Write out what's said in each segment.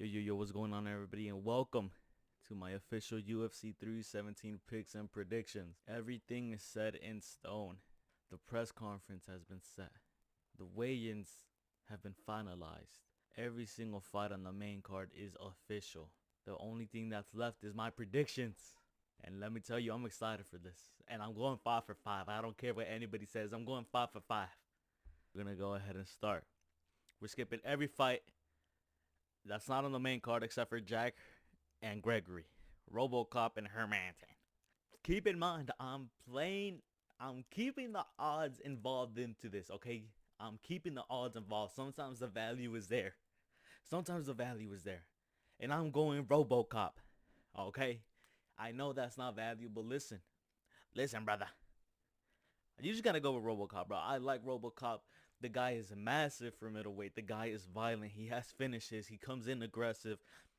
Yo, what's going on, everybody, and welcome to my official UFC 317 picks and predictions. Everything is set in stone. The press conference has been set. The weigh-ins have been finalized. Every single fight on the main card is official. The only thing that's left is my predictions. And let me tell you, I'm excited for this. And I'm going 5 for 5. I don't care what anybody says. I'm going 5 for 5. We're going to go ahead and start. We're skipping every fight that's not on the main card except for Jack and Gregory, RoboCop and Hermanson. Keep in mind, I'm keeping the odds involved into this, okay? I'm keeping the odds involved. Sometimes the value is there. And I'm going RoboCop, okay? I know that's not value, but listen, brother. You just gotta go with RoboCop, bro. I like RoboCop. The guy is massive for middleweight. The guy is violent. He has finishes. He comes in aggressive.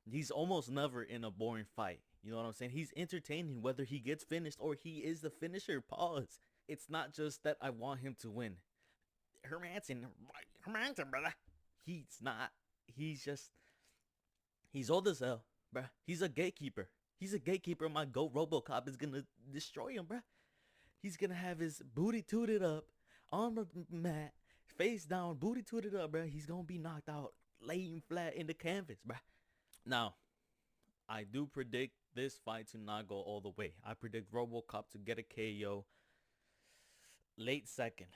He's almost never in a boring fight. You know what I'm saying? He's entertaining whether he gets finished or he is the finisher. Pause. It's not just that I want him to win. Hermanson, brother. He's not. He's old as hell, bruh. He's a gatekeeper. My GOAT RoboCop is gonna destroy him, bruh. He's gonna have his booty tooted up on the mat, face down, booty tooted up, bruh. He's gonna be knocked out, laying flat in the canvas, bruh. Now, I do predict this fight to not go all the way. I predict RoboCop to get a KO late second.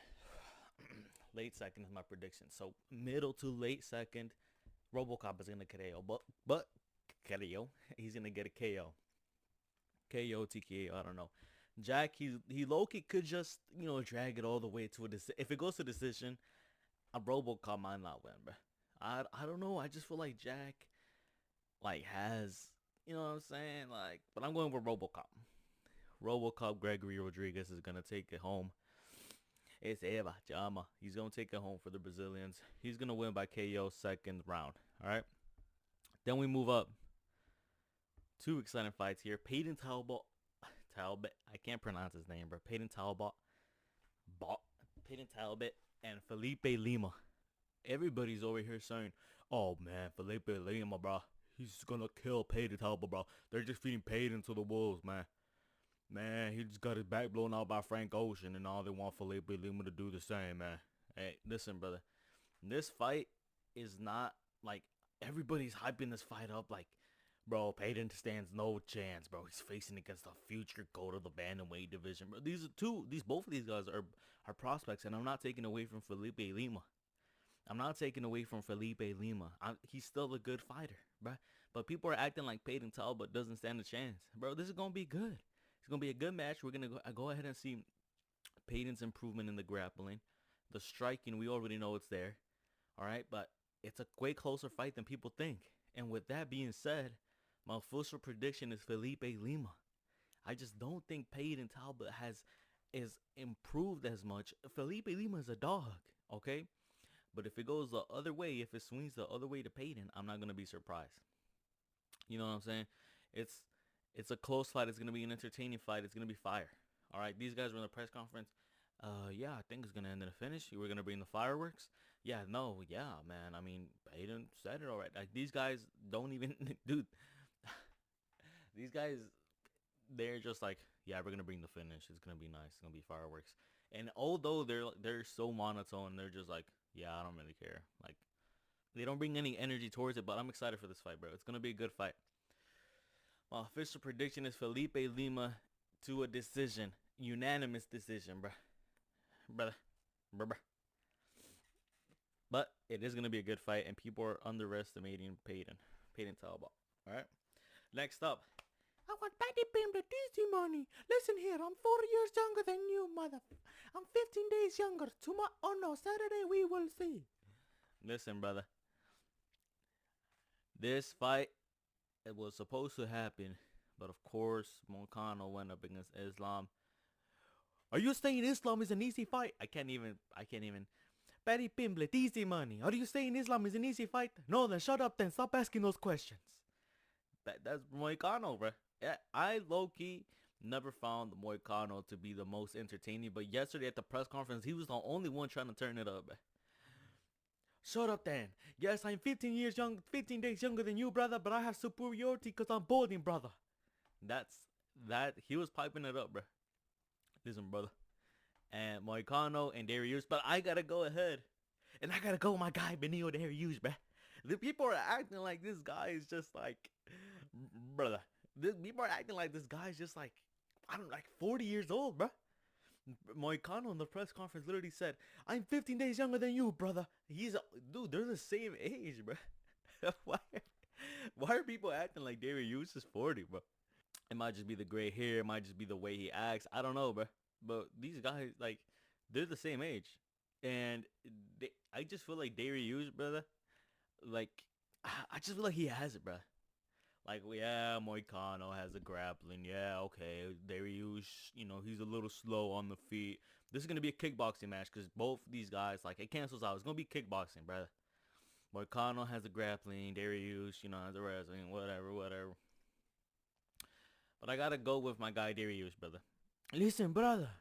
Late second is my prediction. So middle to late second, RoboCop is gonna KO. But KO, he's gonna get a KO. KO, TKO, I don't know. Jack, he low-key could just, drag it all the way to a decision. If it goes to decision, a RoboCop might not win, bro. I don't know. I just feel like Jack, has, you know what I'm saying? But I'm going with RoboCop. RoboCop Gregory Rodriguez is going to take it home. It's Eva Jama. He's going to take it home for the Brazilians. He's going to win by KO second round, all right? Then we move up. Two exciting fights here. Peyton Talbot. I can't pronounce his name, bro. Peyton Talbot and Felipe Lima. Everybody's over here saying, "Oh man, Felipe Lima, bro, he's gonna kill Peyton Talbot, bro. They're just feeding Peyton to the wolves, man. Man, he just got his back blown out by Frank Ocean, and all they want Felipe Lima to do the same, man." Hey, listen, brother. This fight is not everybody's hyping this fight up bro, Peyton stands no chance, bro. He's facing against the future GOAT of the bantamweight division, bro. Both of these guys are prospects, and I'm not taking away from Felipe Lima. He's still a good fighter, bro. But people are acting like Peyton Talbot doesn't stand a chance, bro. This is gonna be good. It's gonna be a good match. We're gonna go ahead and see Peyton's improvement in the grappling, the striking. We already know it's there, all right. But it's a way closer fight than people think. And with that being said, my official prediction is Felipe Lima. I just don't think Peyton Talbot is improved as much. Felipe Lima is a dog, okay? But if it goes the other way, if it swings the other way to Peyton, I'm not gonna be surprised. You know what I'm saying? It's a close fight. It's gonna be an entertaining fight. It's gonna be fire. All right, these guys were in the press conference. Yeah, I think it's gonna end in a finish. We're gonna bring the fireworks. Yeah, man. I mean, Peyton said it already. These guys don't even, dude. These guys, they're just yeah, we're gonna bring the finish. It's gonna be nice. It's gonna be fireworks. And although they're so monotone, they're just yeah, I don't really care. They don't bring any energy towards it. But I'm excited for this fight, bro. It's gonna be a good fight. My official prediction is Felipe Lima to a decision, unanimous decision, brother. But it is gonna be a good fight, and people are underestimating Peyton Talbot. All right. Next up, I want Patty Pim the Disney money. Listen here, I'm 4 years younger than you, mother. I'm 15 days younger. Oh no, Saturday we will see. Listen, brother. This fight, it was supposed to happen, but of course, Moicano went up against Islam. Are you saying Islam is an easy fight? I can't even. Patty Pimblet, easy money. Are you saying Islam is an easy fight? No, then shut up then. Stop asking those questions. That's Moicano, bro. Yeah, I low-key never found Moicano to be the most entertaining, but yesterday at the press conference, he was the only one trying to turn it up, bro. Shut up then. Yes, I'm 15 days younger than you, brother, but I have superiority because I'm balding, brother. That's that. He was piping it up, bro. Listen, brother. And Moicano and Darius, but I gotta go ahead. And I gotta go with my guy, Benio Darius, bro. The people are acting like this guy is just like, brother. People are acting like this guy is just like, I don't know, like 40 years old, bro. Moicano in the press conference literally said, "I'm 15 days younger than you, brother." Dude. They're the same age, bro. why? Why are people acting like Darius is 40, bro? It might just be the gray hair. It might just be the way he acts. I don't know, bro. But these guys, like, they're the same age, and I just feel like Darius, brother. Like, I just feel like he has it, bro. Like, yeah, Moicano has the grappling. Yeah, okay. Darius, he's a little slow on the feet. This is going to be a kickboxing match because both these guys, like, it cancels out. It's going to be kickboxing, brother. Moicano has the grappling. Darius, has the wrestling. Whatever. But I got to go with my guy Darius, brother. Listen, brother.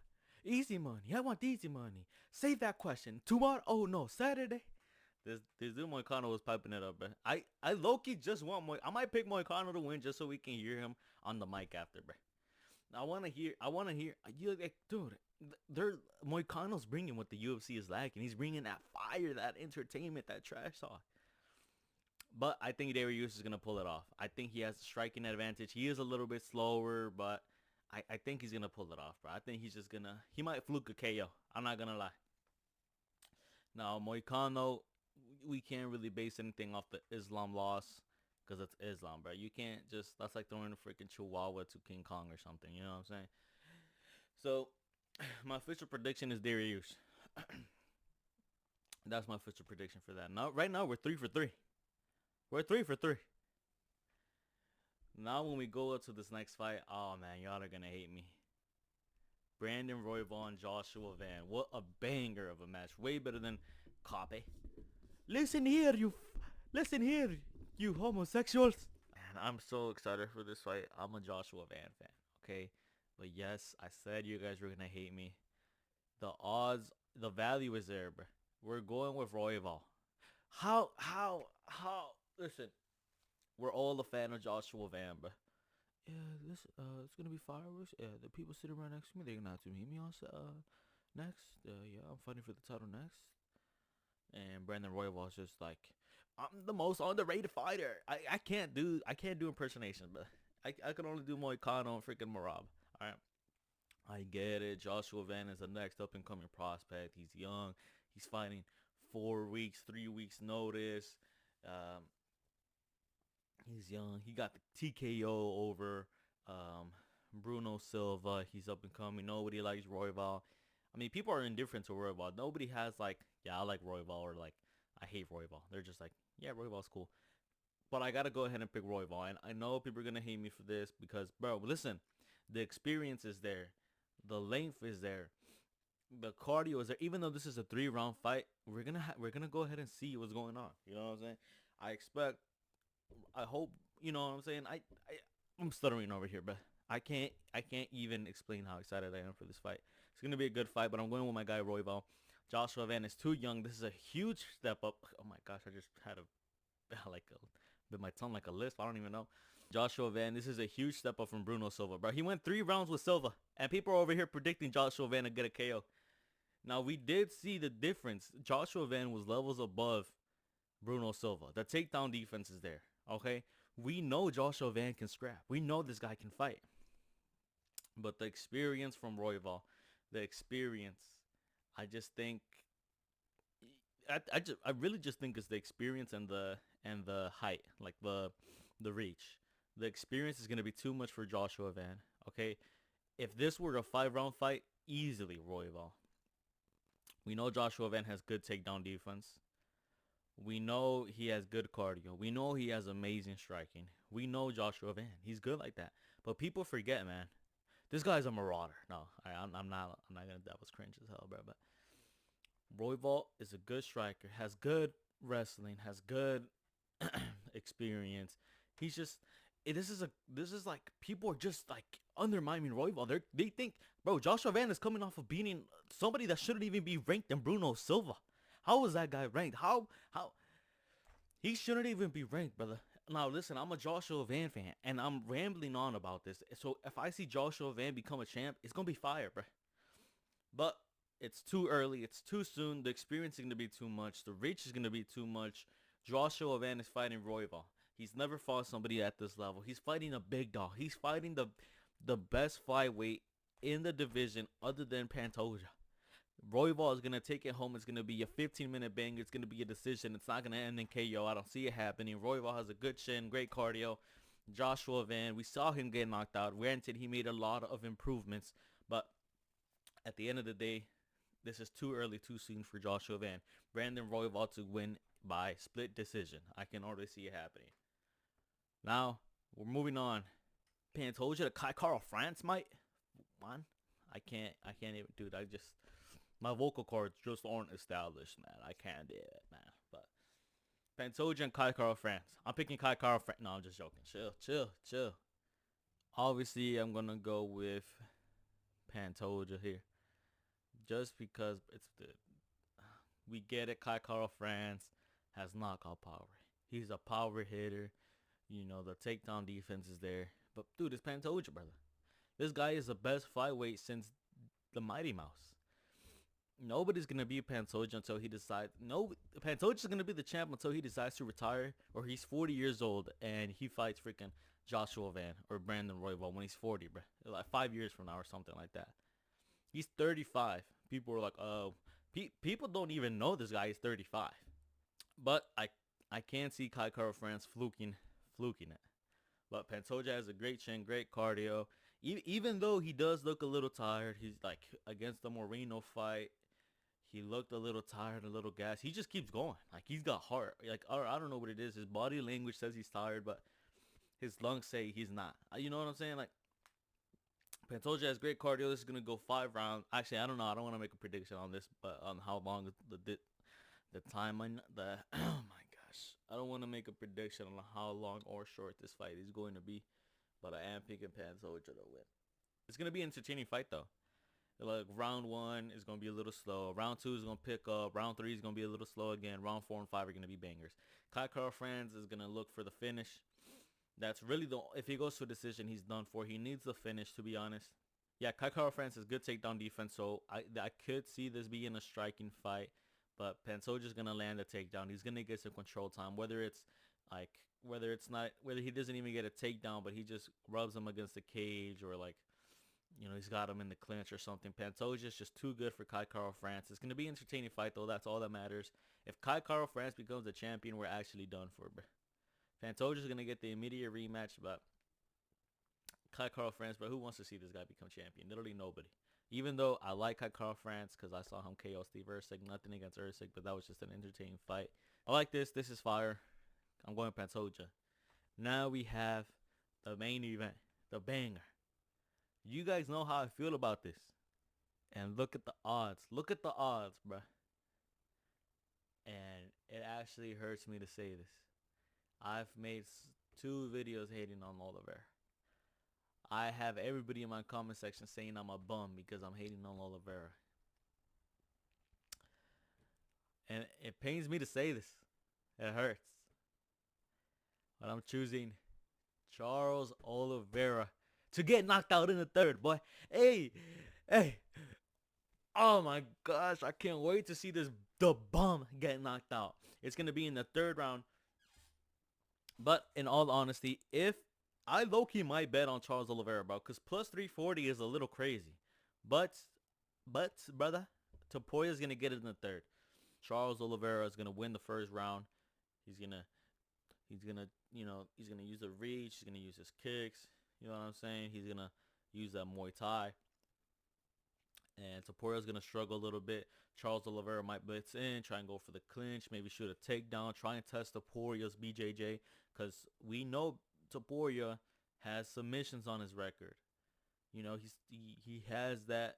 Easy money. I want easy money. Save that question. Tomorrow? Oh, no. Saturday? This dude Moicano was piping it up, bro. I low-key just want I might pick Moicano to win just so we can hear him on the mic after, bro. I want to hear. You like, dude. Moicano's bringing what the UFC is lacking. He's bringing that fire, that entertainment, that trash talk. But I think Darius is gonna pull it off. I think he has a striking advantage. He is a little bit slower, but I think he's gonna pull it off, bro. I think he's just gonna. He might fluke a KO. I'm not gonna lie. Now Moicano, we can't really base anything off the Islam loss because it's Islam, bro. You can't just, that's like throwing a freaking chihuahua to King Kong or something, you know what I'm saying? So my official prediction is Darius. That's my official prediction for that. Now, right now we're 3 for 3. We're 3 for 3. Now when we go up to this next fight, oh man, y'all are gonna hate me. Brandon Royval and Joshua Van. What a banger of a match. Way better than Copy. Listen here, you homosexuals. Man, I'm so excited for this fight. I'm a Joshua Van fan, okay? But yes, I said you guys were gonna hate me. The odds, the value is there, bro. We're going with Royval. How? Listen, we're all a fan of Joshua Van, bro. Yeah, it's gonna be fireworks. Yeah, the people sitting right next to me, they're gonna have to meet me on next. Yeah, I'm fighting for the title next. And Brandon Royval was just like, I'm the most underrated fighter. I can't do impersonations, but I can only do Moicano and freaking Marab. Alright. I get it. Joshua Van is the next up and coming prospect. He's young. He's fighting 4 weeks, 3 weeks notice. He's young. He got the TKO over Bruno Silva. He's up and coming. Nobody likes Royval. I mean, people are indifferent to Royval. Nobody has like, yeah, I like Royval, or like, I hate Royval. They're just like, yeah, Royval's cool. But I got to go ahead and pick Royval. And I know people are going to hate me for this because, bro, listen, the experience is there. The length is there. The cardio is there. Even though this is a 3-round fight, we're gonna go ahead and see what's going on. You know what I'm saying? I hope, you know what I'm saying? I'm stuttering over here, but I can't even explain how excited I am for this fight. It's gonna be a good fight, but I'm going with my guy Royval. Joshua Van is too young. This is a huge step up. Oh my gosh, I just had bit my tongue like a lisp. I don't even know. Joshua Van, this is a huge step up from Bruno Silva, bro. He went 3 rounds with Silva, and people are over here predicting Joshua Van to get a KO. Now, we did see the difference. Joshua Van was levels above Bruno Silva. The takedown defense is there, okay? We know Joshua Van can scrap. We know this guy can fight. But the experience from Royval, the experience, I just think, I really just think it's the experience and the height, like the reach. The experience is going to be too much for Joshua Van, okay? If this were a 5-round fight, easily Royval. We know Joshua Van has good takedown defense. We know he has good cardio. We know he has amazing striking. We know Joshua Van. He's good like that. But people forget, man. This guy's a marauder. No, I'm not gonna. That was cringe as hell, bro. But Royval is a good striker. Has good wrestling. Has good experience. He's just. This is like, people are just like undermining Royval. They think, bro, Joshua Van is coming off of beating somebody that shouldn't even be ranked in Bruno Silva. How was that guy ranked? How he shouldn't even be ranked, brother. Now listen, I'm a Joshua Van fan, and I'm rambling on about this. So if I see Joshua Van become a champ, it's gonna be fire, bro. But it's too early. It's too soon. The experience is gonna be too much. The reach is gonna be too much. Joshua Van is fighting Royval. He's never fought somebody at this level. He's fighting a big dog. He's fighting the best flyweight in the division other than Pantoja. Royval is going to take it home. It's going to be a 15-minute banger. It's going to be a decision. It's not going to end in KO. I don't see it happening. Royval has a good chin, great cardio. Joshua Van, we saw him get knocked out. Granted, he made a lot of improvements, but at the end of the day, this is too early, too soon for Joshua Van. Brandon Royval to win by split decision. I can already see it happening. Now, we're moving on. Pantoja to Kai Carl France, might. Man, I can't even, dude. My vocal cords just aren't established, man. I can't do it, man. But Pantoja and Kai Carl France. I'm picking Kai Carl France. No, I'm just joking. Chill. Obviously, I'm gonna go with Pantoja here, just because we get it. Kai Carl France has knockout power. He's a power hitter. You know, the takedown defense is there. But dude, it's Pantoja, brother. This guy is the best flyweight since the Mighty Mouse. Nobody's gonna be Pantoja until he decides. No, Pantoja's gonna be the champ until he decides to retire, or he's 40 years old and he fights freaking Joshua Van or Brandon Royval when he's 40, bro. Like 5 years from now or something like that. He's 35. People are like, oh, people don't even know this guy is 35. But I can't see Kai Kara France fluking it. But Pantoja has a great chin, great cardio. Even though he does look a little tired, he's like against the Moreno fight. He looked a little tired, a little gassed. He just keeps going. Like, he's got heart. Like, I don't know what it is. His body language says he's tired, but his lungs say he's not. You know what I'm saying? Like, Pantoja has great cardio. This is going to go 5 rounds. Actually, I don't know. I don't want to make a prediction on this, but on how long the time. Oh, my gosh. I don't want to make a prediction on how long or short this fight is going to be, but I am picking Pantoja to win. It's going to be an entertaining fight, though. Like, round 1 is going to be a little slow. Round 2 is going to pick up. Round 3 is going to be a little slow again. Round 4 and 5 are going to be bangers. Kai Kara France is going to look for the finish. That's really if he goes to a decision, he's done for. He needs the finish, to be honest. Yeah, Kai Kara France is good takedown defense, so I could see this being a striking fight. But Pantoja's going to land a takedown. He's going to get some control time, whether he doesn't even get a takedown, but he just rubs him against the cage, or like, you know, he's got him in the clinch or something. Pantoja's just too good for Kai Kara France. It's going to be an entertaining fight, though. That's all that matters. If Kai Kara France becomes the champion, we're actually done for, bro. Pantoja's going to get the immediate rematch, but Kai Kara France, bro, who wants to see this guy become champion? Literally nobody. Even though I like Kai Kara France because I saw him KO Steve Erceg. Nothing against Erceg, but that was just an entertaining fight. I like this. This is fire. I'm going Pantoja. Now we have the main event, the banger. You guys know how I feel about this. And look at the odds. Look at the odds, bruh. And it actually hurts me to say this. I've made 2 videos hating on Oliveira. I have everybody in my comment section saying I'm a bum because I'm hating on Oliveira. And it pains me to say this. It hurts. But I'm choosing Charles Oliveira to get knocked out in the 3rd, boy. Hey. Oh my gosh, I can't wait to see the bum get knocked out. It's going to be in the 3rd round. But in all honesty, if I low-key might bet on Charles Oliveira, bro, because plus 340 is a little crazy. But brother, Topuria is going to get it in the 3rd. Charles Oliveira is going to win the 1st round. He's going to use the reach. He's going to use his kicks. You know what I'm saying? He's going to use that Muay Thai. And Topuria's going to struggle a little bit. Charles Oliveira might blitz in, try and go for the clinch, maybe shoot a takedown, try and test Topuria's BJJ. Because we know Topuria has submissions on his record. You know, he has that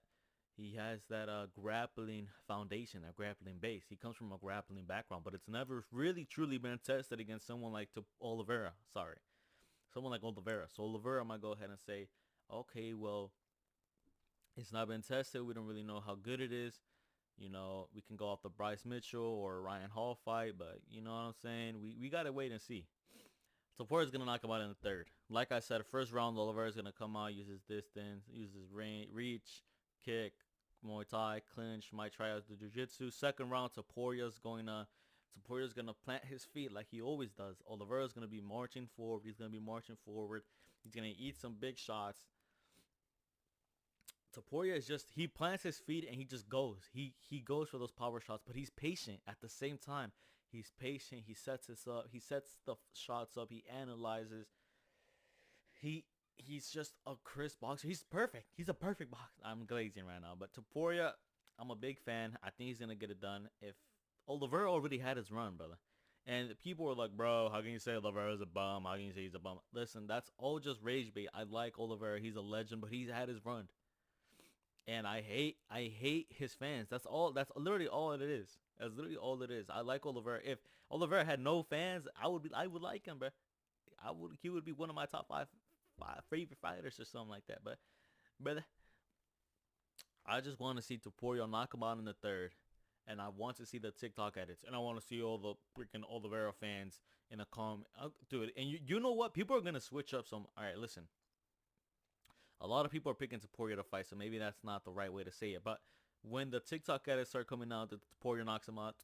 grappling foundation, that grappling base. He comes from a grappling background, but it's never really truly been tested against someone like Oliveira. Someone like Oliveira. So Oliveira might go ahead and say, okay, well, it's not been tested. We don't really know how good it is. You know, we can go off the Bryce Mitchell or Ryan Hall fight, but you know what I'm saying? We gotta wait and see. Topuria is gonna knock him out in the third. Like I said, first round, Oliveira is gonna come out, use his distance, use his reach, kick, Muay Thai, clinch, might try out the Jiu-Jitsu. Second round, Topuria's gonna plant his feet like he always does. Oliveira's gonna be marching forward. He's gonna be marching forward. He's gonna eat some big shots. Topuria is just, he plants his feet and he just goes. He goes for those power shots, but he's patient at the same time. He's patient. He sets this up. He sets the shots up. He analyzes. He's just a crisp boxer. He's perfect. He's a perfect boxer. I'm glazing right now, but Topuria, I'm a big fan. I think he's gonna get it done. If Oliveira already had his run, brother, and people were like, bro, how can you say Oliveira's a bum? How can you say he's a bum? Listen, that's all just rage bait. I like Oliveira. He's a legend, but he's had his run. And I hate his fans. That's literally all it is. That's literally all it is. I like Oliveira. If Oliveira had no fans, I would like him, bro. He would be one of my top five favorite fighters or something like that. But brother, I just want to see Topuria knock him out in the third. And I want to see the TikTok edits. And I want to see all the freaking Oliveira fans in a calm. Dude, and you know what? People are going to switch up some. All right, listen. A lot of people are picking Topuria to fight, so maybe that's not the right way to say it. But when the TikTok edits start coming out, that Topuria knocks him out.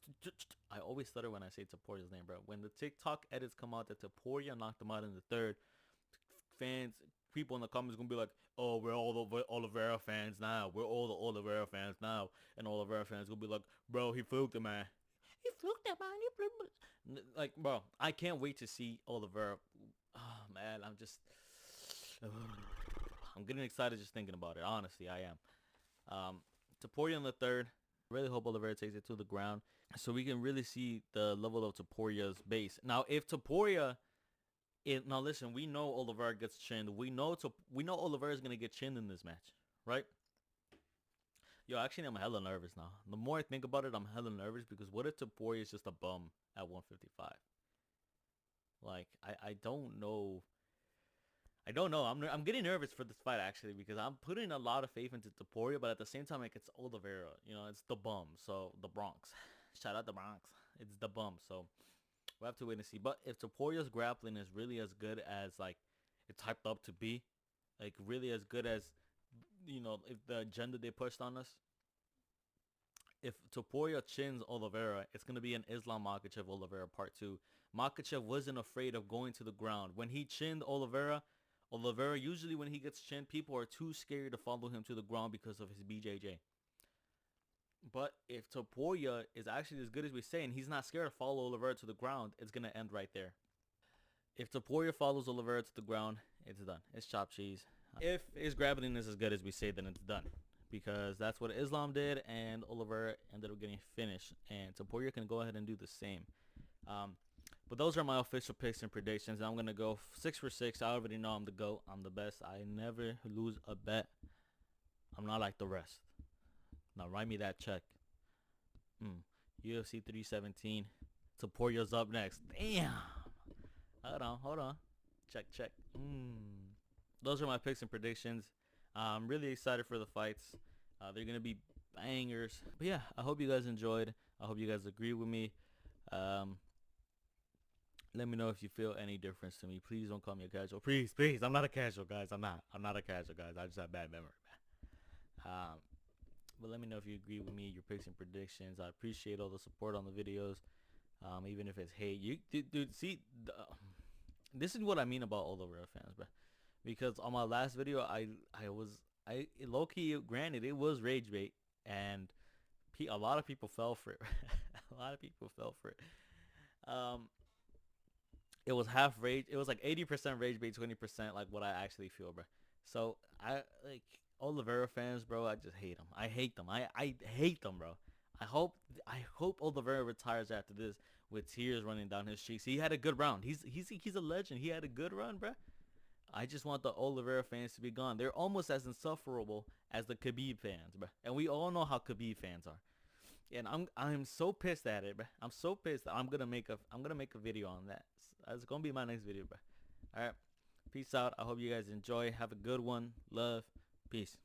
I always stutter when I say Topuria's name, bro. When the TikTok edits come out that Topuria knocked him out in the third, fans, people in the comments gonna be like, "Oh, we're all the Oliveira fans now. We're all the Oliveira fans now," and Oliveira fans will be like, "Bro, he fluked it, man. He fluked it, man. He fluked it." Like, bro, I can't wait to see Oliveira. Oh man, I'm just. I'm getting excited just thinking about it. Honestly, I am. Topuria in the third. Really hope Oliveira takes it to the ground so we can really see the level of Topuria's base. Now, if Topuria, now listen, we know Oliveira gets chinned. We know Oliveira is gonna get chinned in this match, right? Yo, actually, I'm hella nervous now. The more I think about it, I'm hella nervous because what if Topuria is just a bum at 155? Like, I don't know. I don't know. I'm getting nervous for this fight actually because I'm putting a lot of faith into Topuria, but at the same time, like it's Oliveira. You know, it's the bum. So the Bronx. Shout out the Bronx. It's the bum. So we'll have to wait and see. But if Topuria's grappling is really as good as like it's hyped up to be, like really as good as if the agenda they pushed on us, if Topuria chins Oliveira, it's gonna be an Islam Makhachev Oliveira part 2. Makhachev wasn't afraid of going to the ground when he chinned Oliveira. Oliveira, usually when he gets chinned, people are too scared to follow him to the ground because of his BJJ. But if Topuria is actually as good as we say, and he's not scared to follow Oliveira to the ground, it's going to end right there. If Topuria follows Oliveira to the ground, it's done. It's chopped cheese. If his grappling is as good as we say, then it's done. Because that's what Islam did, and Oliveira ended up getting finished. And Topuria can go ahead and do the same. But those are my official picks and predictions. I'm going to go 6 for 6. I already know I'm the GOAT. I'm the best. I never lose a bet. I'm not like the rest. Now write me that check. UFC 317. Topuria's up next. Damn. Hold on. Check. Those are my picks and predictions. I'm really excited for the fights. They're going to be bangers. But yeah, I hope you guys enjoyed. I hope you guys agree with me. Let me know if you feel any difference to me. Please don't call me a casual. Please. I'm not a casual, guys. I'm not a casual, guys. I just have bad memory. But let me know if you agree with me, your picks and predictions. I appreciate all the support on the videos. Even if it's hate. Dude, see, this is what I mean about all the real fans, bro. Because on my last video, I low-key, granted, it was rage bait. And a lot of people fell for it. It was half rage. It was like 80% rage bait, 20% like what I actually feel, bro. So I like Oliveira fans, bro. I just hate them. I hate them. I hate them, bro. I hope Oliveira retires after this with tears running down his cheeks. He had a good round. He's a legend. He had a good run, bro. I just want the Oliveira fans to be gone. They're almost as insufferable as the Khabib fans, bro. And we all know how Khabib fans are. And I'm so pissed at it, bro. I'm so pissed. I'm gonna make a video on that. It's gonna be my next video, bro. All right, peace out. I hope you guys enjoy. Have a good one. Love, peace.